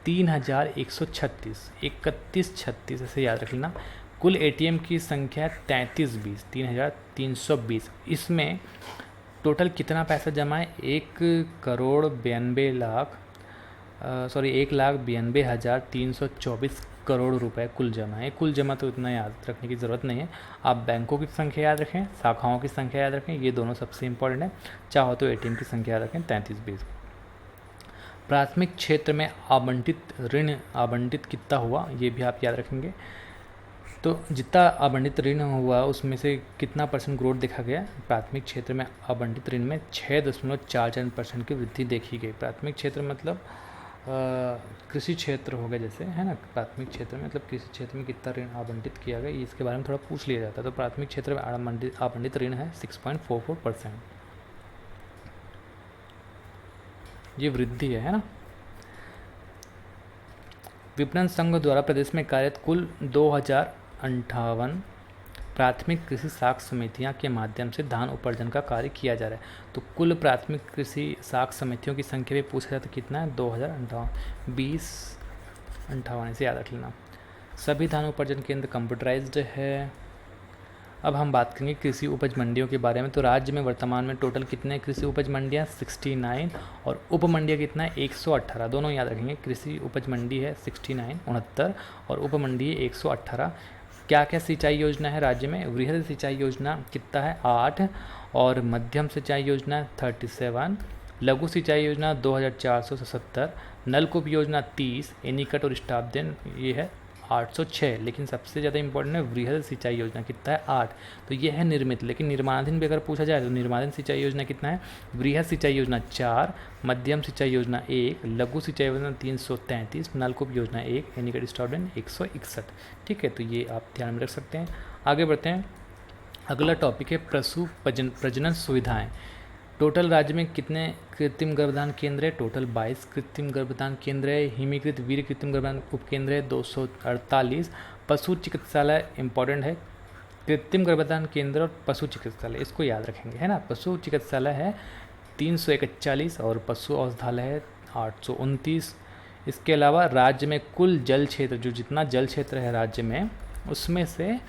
3,136, 3136 ऐसे याद रख लेना। कुल एटीएम की संख्या 3320, 3,320। इसमें टोटल कितना पैसा जमा है, 1,92,324 करोड़ रुपए कुल जमा है। कुल जमा तो इतना याद रखने की ज़रूरत नहीं है, आप बैंकों की संख्या याद रखें, शाखाओं की संख्या याद रखें, ये दोनों सबसे इंपॉर्टेंट है। चाहो तो एटीएम की संख्या याद रखें 3320। प्राथमिक क्षेत्र में आवंटित ऋण आवंटित कितना हुआ ये भी आप याद रखेंगे। तो जितना आवंटित ऋण हुआ उसमें से कितना परसेंट ग्रोथ देखा गया। प्राथमिक क्षेत्र में आवंटित ऋण में 6.44% की वृद्धि देखी गई। प्राथमिक क्षेत्र मतलब कृषि क्षेत्र हो गया जैसे, है ना। प्राथमिक क्षेत्र में मतलब कृषि क्षेत्र में कितना ऋण आवंटित किया गया, इसके बारे में थोड़ा पूछ लिया जाता है। तो प्राथमिक क्षेत्र में आवंटित ऋण है 6.44%, ये वृद्धि है ना। विपणन संघ द्वारा प्रदेश में कार्यरत कुल 2058 प्राथमिक कृषि साख समितियां के माध्यम से धान उपार्जन का कार्य किया जा रहा है। तो कुल प्राथमिक कृषि साख समितियों की संख्या भी पूछा जाता है कितना है, 2058, 2058 इसे याद रख लेना। सभी धान उपार्जन केंद्र कंप्यूटराइज्ड है। अब हम बात करेंगे कृषि उपज मंडियों के बारे में। तो राज्य में वर्तमान में टोटल कितने कृषि उपज मंडियाँ 69 और उप मंडियाँ कितना है 118, दोनों याद रखेंगे। कृषि उपज मंडी है 69 69 और उप मंडी है 118। क्या क्या सिंचाई योजना है राज्य में। वृहद सिंचाई योजना कितना है 8 और मध्यम सिंचाई योजना 37, लघु सिंचाई योजना 2470, नलकूप योजना 30, एनीकट और स्टापदेन ये है 806। लेकिन सबसे ज़्यादा इंपॉर्टेंट है वृहद सिंचाई योजना कितना है 8। तो ये है निर्मित, लेकिन निर्माणाधीन भी अगर पूछा जाए तो निर्माणाधीन सिंचाई योजना कितना है। वृहद सिंचाई योजना 4, मध्यम सिंचाई योजना 1, लघु सिंचाई योजना 333, नलकूप योजना 1, एनीकट स्टापदेन 161। ठीक है, तो ये आप ध्यान में रख सकते हैं। आगे बढ़ते हैं। अगला टॉपिक है पशु प्रजनन सुविधाएँ। टोटल राज्य में कितने कृत्रिम गर्भधान केंद्र है। टोटल 22 कृत्रिम गर्भधान केंद्र है। हिमीकृत वीर कृत्रिम गर्भधान उपकेंद्र है 248। पशु चिकित्सालय इंपॉर्टेंट है। कृत्रिम गर्भधान केंद्र और पशु चिकित्सालय इसको याद रखेंगे, है ना। पशु चिकित्सालय है 341 और पशु औषधालय है 829। इसके अलावा राज्य में कुल जल क्षेत्र, जो जितना जल क्षेत्र है राज्य में उसमें से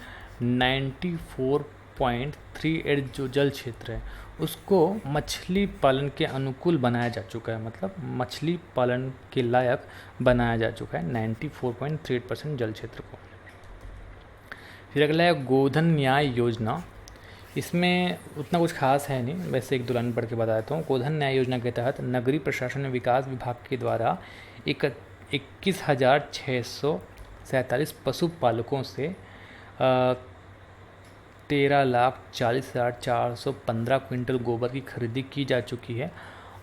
94.38 जो जल क्षेत्र है उसको मछली पालन के अनुकूल बनाया जा चुका है, मतलब मछली पालन के लायक बनाया जा चुका है 94.38% जल क्षेत्र को। फिर अगला है गोधन न्याय योजना। इसमें उतना कुछ खास है नहीं, वैसे एक दो लाइन पढ़ के बता देता हूँ। गोधन न्याय योजना के तहत नगरीय प्रशासन विकास विभाग के द्वारा 21,647 पशुपालकों से 13,40,415 क्विंटल गोबर की खरीदी की जा चुकी है।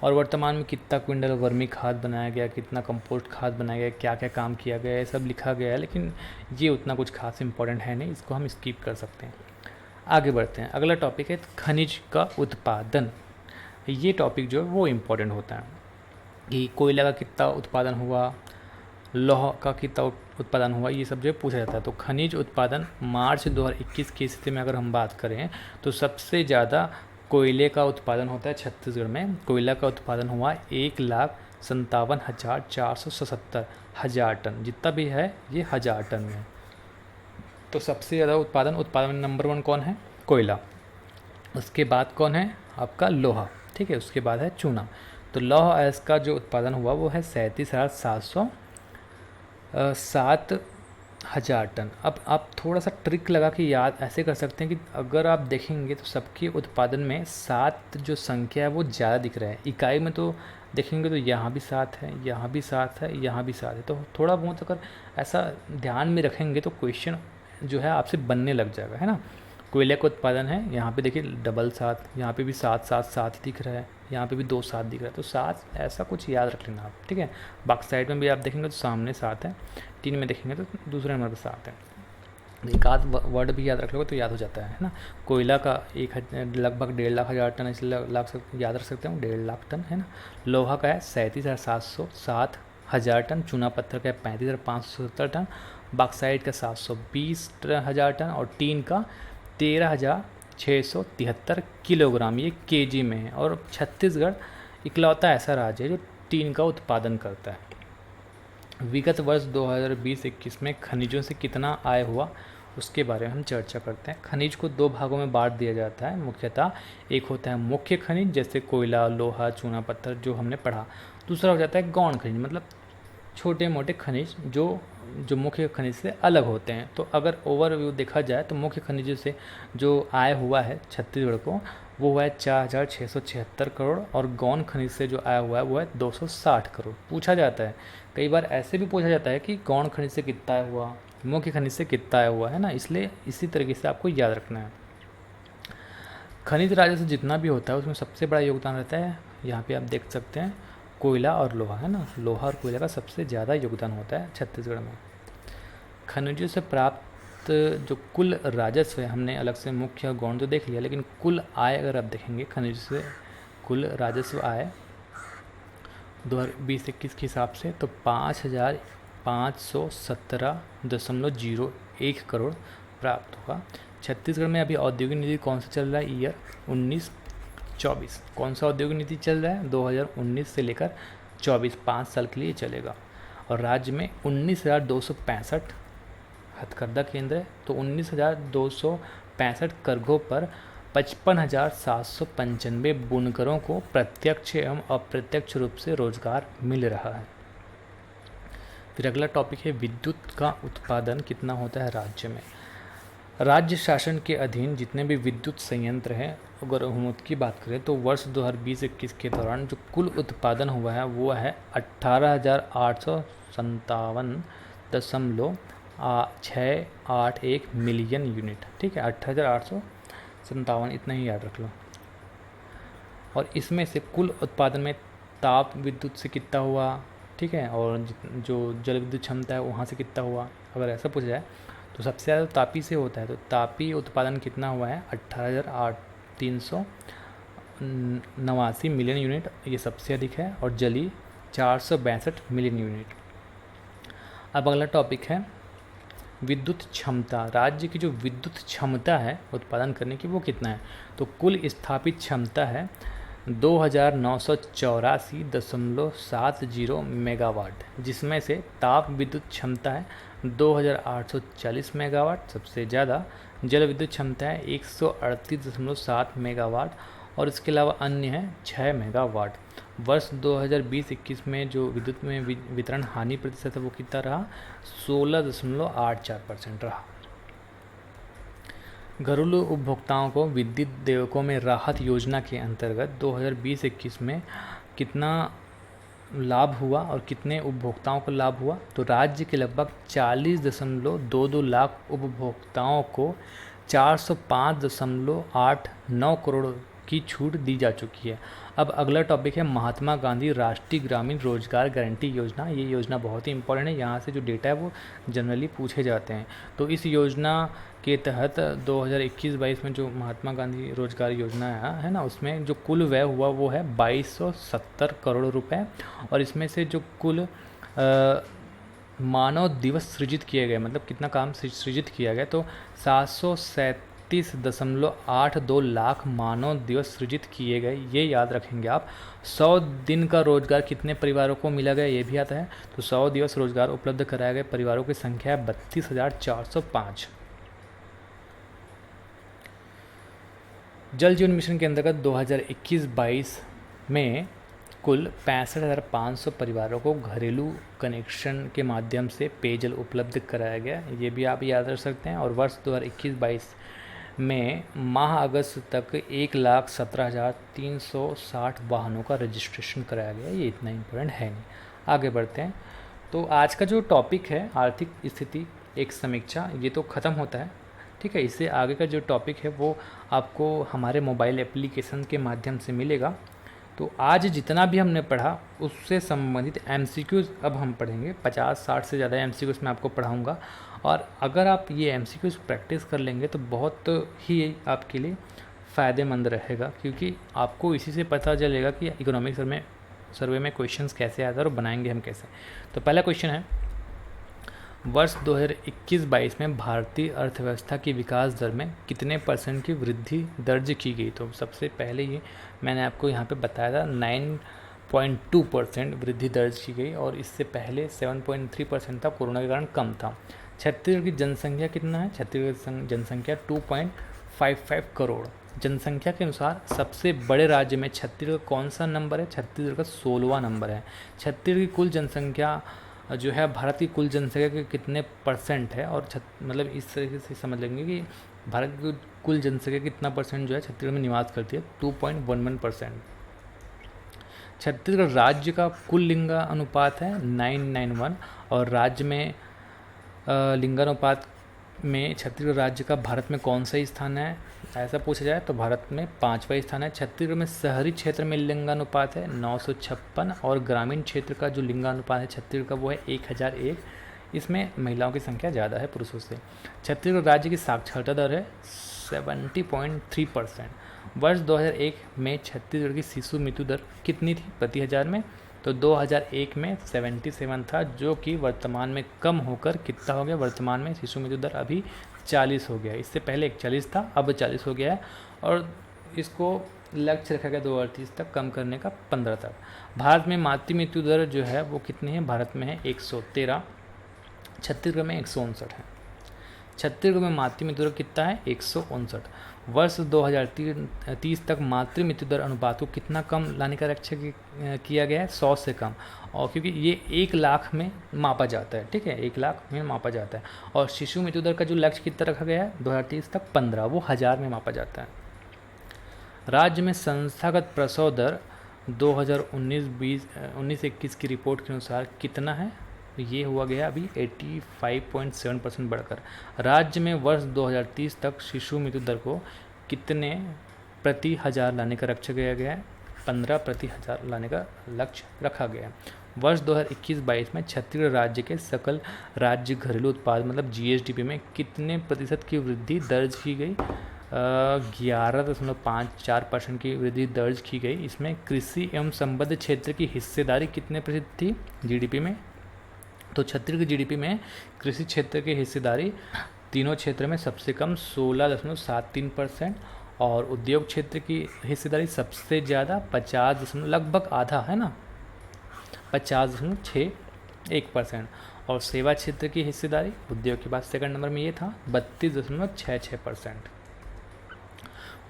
और वर्तमान में कितना क्विंटल वर्मी खाद बनाया गया, कितना कंपोस्ट खाद बनाया गया, क्या क्या काम किया गया है सब लिखा गया है, लेकिन ये उतना कुछ खास इंपॉर्टेंट है नहीं, इसको हम स्किप कर सकते हैं। आगे बढ़ते हैं। अगला टॉपिक है खनिज का उत्पादन। ये टॉपिक जो है वो इम्पोर्टेंट होता है कि कोयला का कितना उत्पादन हुआ, लौह का कितना उत्पादन हुआ, ये सब जो पूछा जाता है। तो खनिज उत्पादन मार्च 2021 की स्थिति में अगर हम बात करें तो सबसे ज़्यादा कोयले का उत्पादन होता है छत्तीसगढ़ में। कोयला का उत्पादन हुआ 1,57,477 टन, जितना भी है ये 1000 टन में। तो सबसे ज़्यादा उत्पादन नंबर 1 कौन है, कोयला। उसके बाद कौन है आपका लोहा, ठीक है। उसके बाद है चूना। तो लौह अयस्क का जो उत्पादन हुआ वो है 37,707 टन। अब आप थोड़ा सा ट्रिक लगा के याद ऐसे कर सकते हैं कि अगर आप देखेंगे तो सबके उत्पादन में 7 जो संख्या है वो ज़्यादा दिख रहा है। इकाई में तो देखेंगे तो यहाँ भी 7 है, यहाँ भी 7 है, यहाँ भी 7 है। तो थोड़ा बहुत अगर ऐसा ध्यान में रखेंगे तो क्वेश्चन जो है आपसे बनने लग जाएगा, है ना। कोयले का उत्पादन है, यहाँ पे देखिए डबल 7, यहाँ पे भी 7 7 7 दिख रहा है, यहाँ पे भी 2 7 दिख रहा है। तो 7 ऐसा कुछ याद रख लेना आप, ठीक है। बॉक्साइड में भी आप देखेंगे तो सामने 7 है, 3 में देखेंगे तो दूसरे नंबर पर 7 है। एक आध वर्ड भी याद रख लोगे तो याद हो जाता है ना। कोयला का लगभग 1.5 लाख हज़ार टन, इसलिए याद रख सकते हो 1.5 लाख टन, है ना। लोहा का है 37,707,000 टन। चूना पत्थर का है 35,570 टन। बॉक्साइड का 720,000 टन और टीन का 13,673 किलोग्राम, ये केजी में है। और छत्तीसगढ़ इकलौता ऐसा राज्य है जो टीन का उत्पादन करता है। विगत वर्ष 2020-21 में खनिजों से कितना आय हुआ उसके बारे में हम चर्चा करते हैं। खनिज को 2 भागों में बांट दिया जाता है मुख्यतः। एक होता है मुख्य खनिज जैसे कोयला, लोहा, चूना पत्थर जो हमने पढ़ा। दूसरा हो जाता है गौण खनिज, मतलब छोटे मोटे खनिज जो जो मुख्य खनिज से अलग होते हैं। तो अगर ओवरव्यू देखा जाए तो मुख्य खनिजों से जो आय हुआ है छत्तीसगढ़ को वो हुआ है 4,676 करोड़, और गौण खनिज से जो आय हुआ है वो है 260 करोड़। पूछा जाता है, कई बार ऐसे भी पूछा जाता है कि गौण खनिज से कितना आय हुआ, मुख्य खनिज से कितना आय हुआ, है ना, इसलिए इसी तरीके से आपको याद रखना है। खनिज राजस्व जितना भी होता है उसमें सबसे बड़ा योगदान रहता है, यहाँ पे आप देख सकते हैं, कोयला और लोहा, है ना, लोहा और कोयला का सबसे ज़्यादा योगदान होता है छत्तीसगढ़ में। खनिजों से प्राप्त जो कुल राजस्व है, हमने अलग से मुख्य और गौण तो देख लिया, लेकिन कुल आय अगर आप देखेंगे खनिज से कुल राजस्व आय 2020-21 के हिसाब से तो 5,517.01 करोड़ प्राप्त होगा। छत्तीसगढ़ में अभी औद्योगिक नीति कौन सा चल रहा है, ईयर 19-24, कौन सा औद्योगिक नीति चल रहा है, 2019 से लेकर 24, 5 साल के लिए चलेगा। और राज्य में 19,265 हथकरघा केंद्र है, तो 19,265 करघों पर 55,795 बुनकरों को प्रत्यक्ष एवं अप्रत्यक्ष रूप से रोजगार मिल रहा है। फिर अगला टॉपिक है विद्युत का उत्पादन कितना होता है राज्य में। राज्य शासन के अधीन जितने भी विद्युत संयंत्र हैं, अगर हम उसकी बात करें तो वर्ष 2020-21 के दौरान जो कुल उत्पादन हुआ है वो है 18,857.681 मिलियन यूनिट। ठीक है, 18,857, इतना ही याद रख लो। और इसमें से कुल उत्पादन में ताप विद्युत से कितना हुआ, ठीक है, और जो जल विद्युत क्षमता है वहाँ से कितना हुआ, अगर ऐसा पूछा जाए तो सबसे ज़्यादा तापी से होता है। तो तापी उत्पादन कितना हुआ है 18,389 मिलियन यूनिट, ये सबसे अधिक है, और जली 462 मिलियन यूनिट। अब अगला टॉपिक है विद्युत क्षमता। राज्य की जो विद्युत क्षमता है उत्पादन करने की वो कितना है, तो कुल स्थापित क्षमता है 2,984.70 मेगावाट, जिसमें से ताप विद्युत क्षमता है 2,840 मेगावाट सबसे ज़्यादा, जल विद्युत क्षमता है 138.7 मेगावाट, और इसके अलावा अन्य है 6 मेगावाट। वर्ष 2020-21 में जो विद्युत में वितरण हानि प्रतिशत है वो कितना रहा, 16.84% रहा। घरेलू उपभोक्ताओं को विद्युत देयकों में राहत योजना के अंतर्गत 2020-21 में कितना लाभ हुआ और कितने उपभोक्ताओं को लाभ हुआ, तो राज्य के लगभग 40.22 लाख उपभोक्ताओं को 405.89 करोड़ की छूट दी जा चुकी है। अब अगला टॉपिक है महात्मा गांधी राष्ट्रीय ग्रामीण रोजगार गारंटी योजना। ये योजना बहुत ही इंपॉर्टेंट है, यहाँ से जो डेटा है वो जनरली पूछे जाते हैं। तो इस योजना के तहत 2021-22 में जो महात्मा गांधी रोजगार योजना है ना, उसमें जो कुल व्यय हुआ वो है 2270 करोड़ रुपए, और इसमें से जो कुल मानव दिवस सृजित किए गए, मतलब कितना काम सृजित किया गया, तो 737.82 लाख मानव दिवस सृजित किए गए। ये याद रखेंगे आप। 100 दिन का रोजगार कितने परिवारों को मिला गया ये भी आता है, तो 100 दिवस रोजगार उपलब्ध कराए गए परिवारों की संख्या है 32,405। जल जीवन मिशन के अंतर्गत 2021-22 में कुल 65,500 परिवारों को घरेलू कनेक्शन के माध्यम से पेयजल उपलब्ध कराया गया, ये भी आप याद रख सकते हैं। और वर्ष 2021-22 में माह अगस्त तक 1,17,360 वाहनों का रजिस्ट्रेशन कराया गया, ये इतना इम्पोर्टेंट है नहीं। आगे बढ़ते हैं। तो आज का जो टॉपिक है आर्थिक स्थिति एक समीक्षा, ये तो ख़त्म होता है, ठीक है। इससे आगे का जो टॉपिक है वो आपको हमारे मोबाइल एप्लीकेशन के माध्यम से मिलेगा। तो आज जितना भी हमने पढ़ा उससे संबंधित MCQs अब हम पढ़ेंगे, 50-60 से ज़्यादा MCQs मैं आपको पढ़ाऊँगा। और अगर आप ये MCQs प्रैक्टिस कर लेंगे तो बहुत ही आपके लिए फ़ायदेमंद रहेगा, क्योंकि आपको इसी से पता चलेगा कि इकोनॉमिक सर्वे में क्वेश्चंस कैसे आते हैं और बनाएंगे हम कैसे। तो पहला क्वेश्चन है, वर्ष 2021-22 में भारतीय अर्थव्यवस्था की विकास दर में कितने % की वृद्धि दर्ज की गई। तो सबसे पहले ये मैंने आपको यहाँ पे बताया था 9.2% वृद्धि दर्ज की गई, और इससे पहले 7.3% था, कोरोना के कारण कम था। छत्तीसगढ़ की जनसंख्या कितना है, छत्तीसगढ़ की जनसंख्या 2.55 करोड़। जनसंख्या के अनुसार सबसे बड़े राज्य में छत्तीसगढ़ कौन सा नंबर है, छत्तीसगढ़ का 16वां नंबर है। छत्तीसगढ़ की कुल जनसंख्या जो है भारत की कुल जनसंख्या के कितने परसेंट है, और मतलब इस तरीके से समझ लेंगे कि भारत की कुल जनसंख्या कितना परसेंट जो है छत्तीसगढ़ में निवास करती है, 2.11%। छत्तीसगढ़ राज्य का कुल लिंगानुपात है 991, और राज्य में लिंगानुपात में छत्तीसगढ़ राज्य का भारत में कौन सा स्थान है, ऐसा पूछा जाए तो भारत में 5वां स्थान है। छत्तीसगढ़ में शहरी क्षेत्र में लिंगानुपात है 956, और ग्रामीण क्षेत्र का जो लिंगानुपात है छत्तीसगढ़ का वो है 1001। इसमें महिलाओं की संख्या ज़्यादा है पुरुषों से। छत्तीसगढ़ राज्य की साक्षरता दर है 70.3%। वर्ष 2001 में छत्तीसगढ़ की शिशु मृत्यु दर कितनी थी प्रति हज़ार में, तो 2001 में 77 था, जो कि वर्तमान में कम होकर कितना हो गया, वर्तमान में शिशु मृत्यु दर अभी 40 हो गया। इससे पहले 41 था, अब 40 हो गया है, और इसको लक्ष्य रखा गया 2030 तक कम करने का 15 तक। भारत में मातृ मृत्यु दर जो है वो कितनी है, भारत में है 113, छत्तीसगढ़ में 159 है। छत्तीसगढ़ में मातृ मृत्यु दर कितना है, 159। वर्ष 2030 तक मातृ मृत्यु दर अनुपात को कितना कम लाने का लक्ष्य किया गया है, 100 से कम, और क्योंकि ये 1 लाख में मापा जाता है, ठीक है, 1 लाख में मापा जाता है। और शिशु मृत्यु दर का जो लक्ष्य कितना रखा गया है 2030 तक 15, वो 1000 में मापा जाता है। राज्य में संस्थागत प्रसव दर 2019-21 की रिपोर्ट के अनुसार कितना है, ये हुआ गया अभी 85.7% बढ़कर। राज्य में वर्ष 2030 तक शिशु मृत्यु दर को कितने प्रति हज़ार लाने का लक्ष्य किया गया है, 15 प्रति हज़ार लाने का लक्ष्य रखा गया है। वर्ष 2021-22 में छत्तीसगढ़ राज्य के सकल राज्य घरेलू उत्पाद मतलब जीएसडीपी में कितने प्रतिशत की वृद्धि दर्ज की गई, 11.54% की वृद्धि दर्ज की गई। इसमें कृषि एवं संबद्ध क्षेत्र की हिस्सेदारी कितने प्रतिशत थी जीडीपी में, तो छत्तीसगढ़ की जीडीपी में कृषि क्षेत्र की हिस्सेदारी तीनों क्षेत्र में सबसे कम 16.73%, और उद्योग क्षेत्र की हिस्सेदारी सबसे ज़्यादा 50, लगभग आधा है ना, 50.61%, और सेवा क्षेत्र की हिस्सेदारी उद्योग के बाद सेकंड नंबर में ये था 32.66%।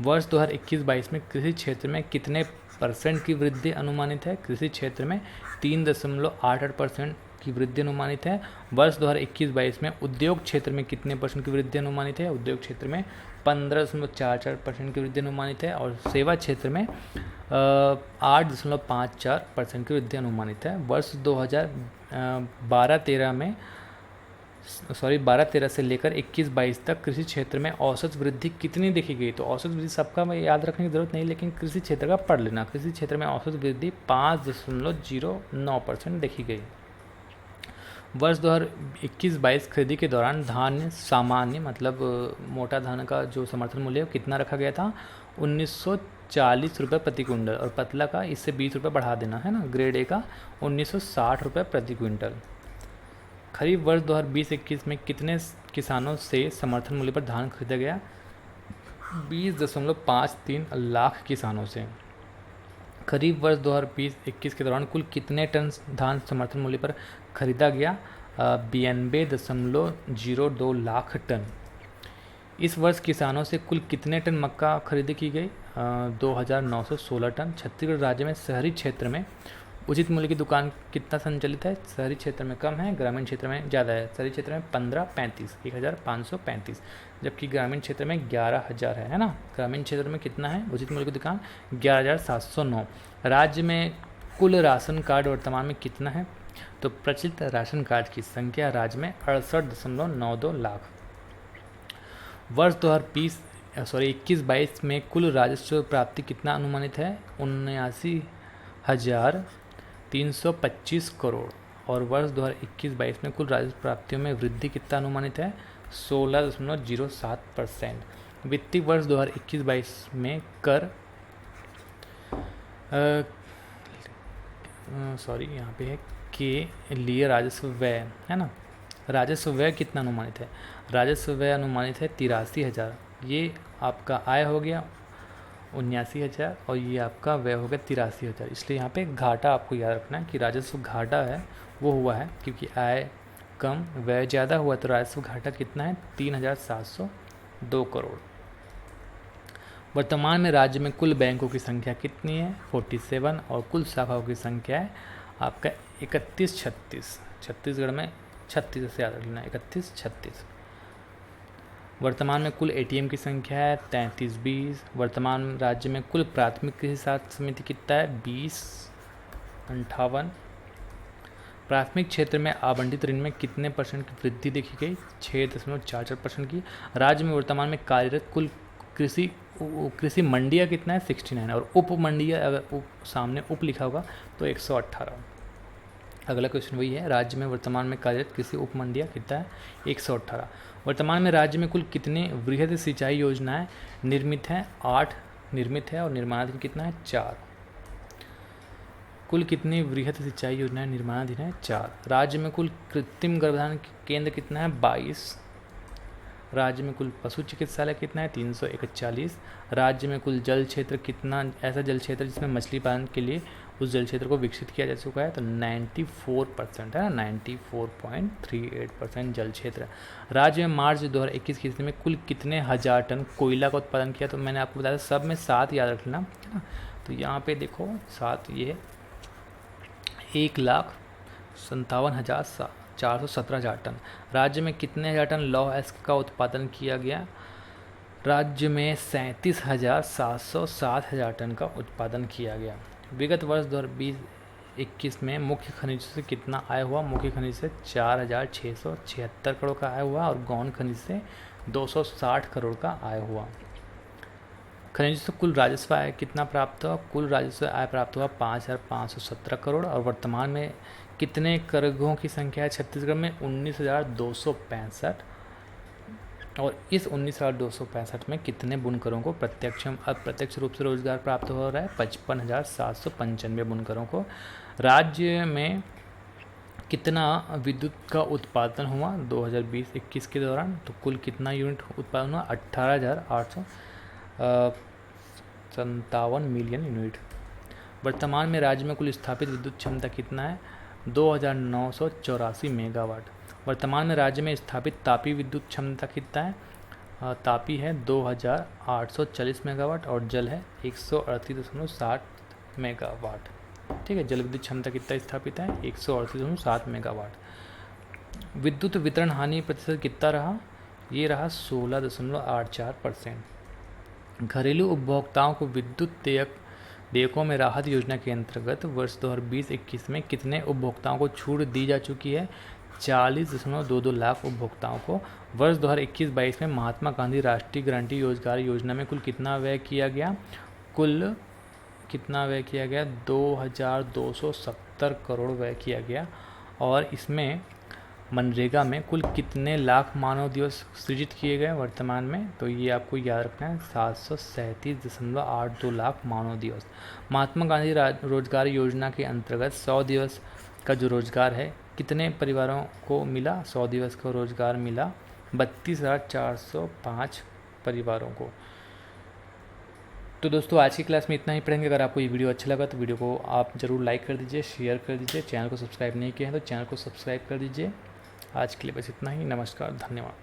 वर्ष 2021-22 में कृषि क्षेत्र में कितने परसेंट की वृद्धि अनुमानित है, कृषि क्षेत्र में 3.88% की वृद्धि अनुमानित है। वर्ष 2021-22 में उद्योग क्षेत्र में कितने परसेंट की वृद्धि अनुमानित है, उद्योग क्षेत्र में 15.44% की वृद्धि अनुमानित है, और सेवा क्षेत्र में 8.54% की वृद्धि अनुमानित है। वर्ष 12-13 से लेकर 21-22 तक कृषि क्षेत्र में औसत वृद्धि कितनी देखी गई, तो औसत वृद्धि सबका मैं याद रखने की जरूरत नहीं, लेकिन कृषि क्षेत्र का पढ़ लेना। कृषि क्षेत्र में औसत वृद्धि 5.09% देखी गई। वर्ष 2021-22 खरीदी के दौरान धान्य सामान्य मतलब मोटा धान का जो समर्थन मूल्य कितना रखा गया था, 1940 रुपये प्रति क्विंटल, और पतला का इससे 20 रुपये बढ़ा देना है ना, ग्रेड ए का 1960 रुपये प्रति क्विंटल। खरीफ वर्ष 2020-21 में कितने किसानों से समर्थन मूल्य पर धान खरीदा गया, 20.53 लाख किसानों से। खरीफ वर्ष 2020-21 के दौरान कुल कितने टन धान समर्थन मूल्य पर खरीदा गया, 92.02 लाख टन। इस वर्ष किसानों से कुल कितने टन मक्का खरीदी की गई, 2916 टन। छत्तीसगढ़ राज्य में शहरी क्षेत्र में उचित मूल्य की दुकान कितना संचालित है, शहरी क्षेत्र में कम है, ग्रामीण क्षेत्र में ज़्यादा है। शहरी क्षेत्र में 1535, जबकि ग्रामीण क्षेत्र में 11,000 है ना। ग्रामीण क्षेत्र में कितना है उचित मूल्य की दुकान, 11,709। राज्य में कुल राशन कार्ड वर्तमान में कितना है, तो प्रचलित राशन कार्ड की संख्या राज्य में 68.92 लाख। वर्ष 2021-22 में कुल राजस्व प्राप्ति कितना अनुमानित है, 79,325 करोड़। और वर्ष 2021-22 में कुल राजस्व प्राप्तियों में वृद्धि कितना अनुमानित है, 16.07%। वित्तीय वर्ष 2021-22 में कर यहाँ पे है के लिए राजस्व व्यय है ना, राजस्व व्यय कितना अनुमानित है, राजस्व व्यय अनुमानित है 83,000। ये आपका आय हो गया 79,000 और ये आपका व्यय हो गया 83,000। इसलिए यहाँ पे घाटा आपको याद रखना है कि राजस्व घाटा है वो हुआ है क्योंकि आय कम व्यय ज़्यादा हुआ, तो राजस्व घाटा कितना है, 3,702 करोड़। वर्तमान में राज्य में कुल बैंकों की संख्या कितनी है, 47, और कुल शाखाओं की संख्या है आपका 3136। छत्तीसगढ़ में 36 से याद रखना, 31 36। वर्तमान में कुल एटीएम की संख्या है 3320। वर्तमान राज्य में कुल प्राथमिक कृषि साख समिति कितना है 2058। प्राथमिक क्षेत्र में आवंटित ऋण में कितने परसेंट की वृद्धि देखी गई 6.44% की। राज्य में वर्तमान में कार्यरत कुल कृषि मंडियाँ कितना है 69 और उप मंडियाँ अगर सामने उप लिखा होगा तो 118। अगला क्वेश्चन वही है, राज्य में वर्तमान में कार्यरत कृषि उप मंडियाँ कितना है 118। वर्तमान में राज्य में कुल कितने वृहद सिंचाई योजनाएं निर्मित हैं 8 निर्मित है और निर्माणाधीन कितना है 4। कुल कितनी वृहद सिंचाई योजनाएं निर्माणाधीन है 4। राज्य में कुल कृत्रिम गर्भधारण केंद्र कितना है 22। राज्य में कुल पशु चिकित्सालय कितना है 341। राज्य में कुल जल क्षेत्र कितना, ऐसा जल क्षेत्र जिसमें मछली पालन के लिए उस जल क्षेत्र को विकसित किया जा चुका है तो 94% है, 94.38% जल क्षेत्र। राज्य में मार्च 2021 की स्थिति में कुल कितने हजार टन कोयला का उत्पादन किया, तो मैंने आपको बताया सब में 7 याद रखना है ना। तो यहाँ पे देखो 7, ये 1,57,417 टन। राज्य में कितने हजार टन लौह अयस्क का उत्पादन किया गया, राज्य में 37,707 टन का उत्पादन किया गया। विगत वर्ष 2020-21 में मुख्य खनिज से कितना आय हुआ, मुख्य खनिज से 4,676 करोड़ का आय हुआ और गौण खनिज से 260 करोड़ का आय हुआ। खनिज से कुल राजस्व आय कितना प्राप्त हुआ, कुल राजस्व आय प्राप्त हुआ 5,517 करोड़। और वर्तमान में कितने करगृहों की संख्या है छत्तीसगढ़ में 19,265 और इस 19,265 में कितने बुनकरों को प्रत्यक्ष अप्रत्यक्ष रूप से रोजगार प्राप्त हो रहा है 55,795 बुनकरों को। राज्य में कितना विद्युत का उत्पादन हुआ 2020-21 के दौरान, तो कुल कितना यूनिट उत्पादन हुआ 18,857 मिलियन यूनिट। वर्तमान में राज्य में कुल स्थापित विद्युत क्षमता कितना है 2,984 मेगावाट। वर्तमान में राज्य में स्थापित तापी विद्युत क्षमता कितना है, तापी है 2,840 मेगावाट और जल है 138.7 मेगावाट। ठीक है, जल विद्युत क्षमता कितना स्थापित है 138.7 मेगावाट। विद्युत वितरण हानि प्रतिशत कितना रहा, ये रहा 16.84%। घरेलू उपभोक्ताओं को विद्युत देयकों में राहत योजना के अंतर्गत वर्ष 2020-21 में कितने उपभोक्ताओं को छूट दी जा चुकी है 40.22 लाख उपभोक्ताओं को। वर्ष 2021-22 में महात्मा गांधी राष्ट्रीय गारंटी रोजगार योजना में कुल कितना व्यय किया गया, कुल कितना व्यय किया गया 2,270 करोड़ व्यय किया गया। और इसमें मनरेगा में कुल कितने लाख मानव दिवस सृजित किए गए वर्तमान में, तो ये आपको याद रखना है 737.82 लाख मानव दिवस। महात्मा गांधी रोजगार योजना के अंतर्गत 100 दिवस का जो रोजगार है कितने परिवारों को मिला, 100 दिवस का रोजगार मिला 32,405 परिवारों को। तो दोस्तों आज की क्लास में इतना ही पढ़ेंगे। अगर आपको ये वीडियो अच्छा लगा तो वीडियो को आप ज़रूर लाइक कर दीजिए, शेयर कर दीजिए। चैनल को सब्सक्राइब नहीं किया है तो चैनल को सब्सक्राइब कर दीजिए। आज के लिए बस इतना ही। नमस्कार, धन्यवाद।